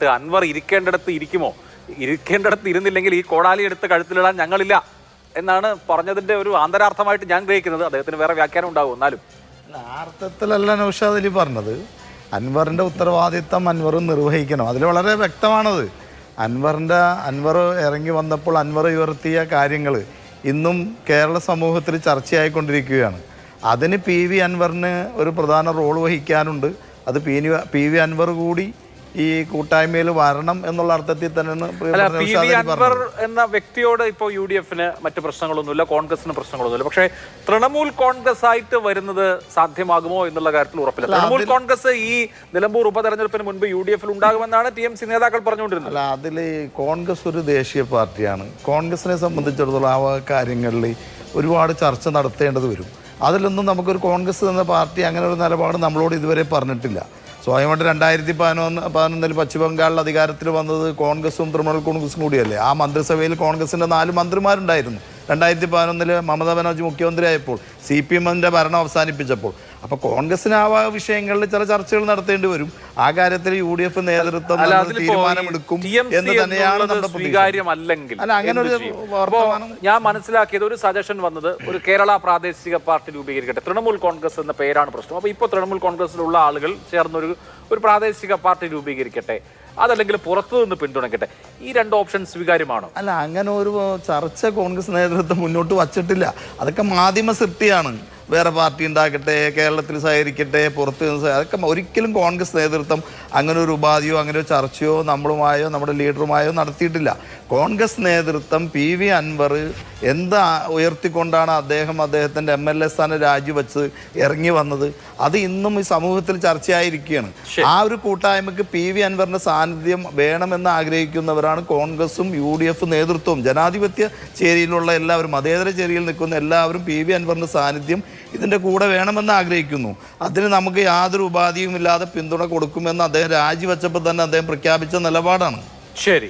അൻവർ ഇരിക്കേണ്ടിടത്ത് ഇരിക്കുമോ? ഇരിക്കേണ്ടിടത്ത് ഇരുന്നില്ലെങ്കിൽ ഈ കോടാലി എടുത്ത് കഴുത്തിലിടാൻ ഞങ്ങളില്ല എന്നാണ് പറഞ്ഞതിന്റെ ഒരു ആന്തരാർത്ഥമായിട്ട് ഞാൻ ഗ്രഹിക്കുന്നത്. അദ്ദേഹത്തിന് വേറെ വ്യാഖ്യാനം ഉണ്ടാവും. എന്നാലും അർത്ഥത്തിലല്ല നൗഷാദ് അലി പറഞ്ഞത്. അൻവറിന്റെ ഉത്തരവാദിത്തം അൻവർ നിർവഹിക്കണം. അതിൽ വളരെ വ്യക്തമാണത്. അൻവർ ഇറങ്ങി വന്നപ്പോൾ അൻവർ ഉയർത്തിയ കാര്യങ്ങൾ ഇന്നും കേരള സമൂഹത്തിൽ ചർച്ചയായിക്കൊണ്ടിരിക്കുകയാണ്. അതിന് പി വി അൻവറിന് ഒരു പ്രധാന റോൾ വഹിക്കാനുണ്ട്. അത് പി വി അൻവർ കൂടി ഈ കൂട്ടായ്മയിൽ വരണം എന്നുള്ള അർത്ഥത്തിൽ തന്നെയാണ് പി വി അൻവർ എന്ന വ്യക്തിയോട് ഇപ്പോൾ യു ഡി എഫിന് മറ്റു പ്രശ്നങ്ങളൊന്നുമില്ല, കോൺഗ്രസിന് പ്രശ്നങ്ങളൊന്നുമില്ല. പക്ഷേ തൃണമൂൽ കോൺഗ്രസ് ആയിട്ട് വരുന്നത് സാധ്യമാകുമോ എന്നുള്ള കാര്യത്തിൽ ഉറപ്പില്ല. തൃണമൂൽ കോൺഗ്രസ് ഈ നിലമ്പൂർ ഉപതെരഞ്ഞെടുപ്പിന് മുൻപ് യു ഡി എഫിൽ ഉണ്ടാകുമെന്നാണ് TMC നേതാക്കൾ പറഞ്ഞുകൊണ്ടിരുന്നത്. അല്ല, അതിൽ കോൺഗ്രസ് ഒരു ദേശീയ പാർട്ടിയാണ്. കോൺഗ്രസിനെ സംബന്ധിച്ചിടത്തോളം ആ കാര്യങ്ങളിൽ ഒരുപാട് ചർച്ച നടത്തേണ്ടത് വരും. അതിലൊന്നും നമുക്കൊരു കോൺഗ്രസ് എന്ന പാർട്ടി അങ്ങനെ ഒരു നിലപാട് നമ്മളോട് ഇതുവരെ പറഞ്ഞിട്ടില്ല. സ്വയമായിട്ട് 2011 പശ്ചിമ ബംഗാളിൽ അധികാരത്തിൽ വന്നത് കോൺഗ്രസും തൃണമൂൽ കോൺഗ്രസും കൂടിയല്ലേ. ആ മന്ത്രിസഭയിൽ കോൺഗ്രസിൻ്റെ 4 മന്ത്രിമാരുണ്ടായിരുന്നു 2011 മമതാ ബാനർജി മുഖ്യമന്ത്രിയായപ്പോൾ, CPM-ന്റെ ഭരണം അവസാനിപ്പിച്ചപ്പോൾ. അപ്പോൾ കോൺഗ്രസിന് ആ വിഷയങ്ങളിൽ ചില ചർച്ചകൾ നടത്തേണ്ടി വരും. ആ കാര്യത്തിൽ UDF നേതൃത്വം തീരുമാനമെടുക്കും എന്ന് തന്നെയാണ് നമ്മുടെ സ്വീകാര്യമല്ലെങ്കിൽ. അല്ല, അങ്ങനെ ഒരു ഞാൻ മനസ്സിലാക്കിയത് ഒരു സജഷൻ വന്നത് ഒരു കേരള പ്രാദേശിക പാർട്ടി രൂപീകരിക്കട്ടെ. തൃണമൂൽ കോൺഗ്രസ് എന്ന പേരാണ് പ്രശ്നം. അപ്പോൾ ഇപ്പോൾ തൃണമൂൽ കോൺഗ്രസിലുള്ള ആളുകൾ ചേർന്നൊരു പ്രാദേശിക പാർട്ടി രൂപീകരിക്കട്ടെ, അതല്ലെങ്കിൽ പുറത്തു നിന്ന് പിന്തുണയ്ക്കട്ടെ. ഈ 2 ഓപ്ഷൻ സ്വീകാര്യമാണോ? അല്ല, അങ്ങനെ ഒരു ചർച്ച കോൺഗ്രസ് നേതൃത്വം മുന്നോട്ട് വച്ചിട്ടില്ല. അതൊക്കെ മാധ്യമ സൃഷ്ടിയാണ്. വേറെ പാർട്ടി ഉണ്ടാക്കട്ടെ, കേരളത്തിൽ സഹകരിക്കട്ടെ, പുറത്ത് നിന്ന് അതൊക്കെ ഒരിക്കലും കോൺഗ്രസ് നേതൃത്വം അങ്ങനെ ഒരു ഉപാധിയോ അങ്ങനെ ഒരു ചർച്ചയോ നമ്മളുമായോ നമ്മുടെ ലീഡറുമായോ നടത്തിയിട്ടില്ല. കോൺഗ്രസ് നേതൃത്വം പി വി അൻവർ എന്താ ഉയർത്തിക്കൊണ്ടാണ് അദ്ദേഹത്തിൻ്റെ MLA സ്ഥാനം രാജിവെച്ച് ഇറങ്ങി വന്നത്, അത് ഇന്നും ഈ സമൂഹത്തിൽ ചർച്ചയായിരിക്കുകയാണ്. ആ ഒരു കൂട്ടായ്മയ്ക്ക് പി വി അൻവറിൻ്റെ സാന്നിധ്യം വേണമെന്ന് ആഗ്രഹിക്കുന്നവരാണ് കോൺഗ്രസും UDF നേതൃത്വവും. ജനാധിപത്യ ചേരിയിലുള്ള എല്ലാവരും, മതേതര ചേരിയിൽ നിൽക്കുന്ന എല്ലാവരും പി വി അൻവറിൻ്റെ സാന്നിധ്യം ഇതിൻ്റെ കൂടെ വേണമെന്ന് ആഗ്രഹിക്കുന്നു. അതിന് നമുക്ക് യാതൊരു ഉപാധിയും ഇല്ലാതെ പിന്തുണ കൊടുക്കുമെന്ന് അദ്ദേഹം രാജിവെച്ചപ്പോൾ തന്നെ അദ്ദേഹം പ്രഖ്യാപിച്ച നിലപാടാണ്. ശരി.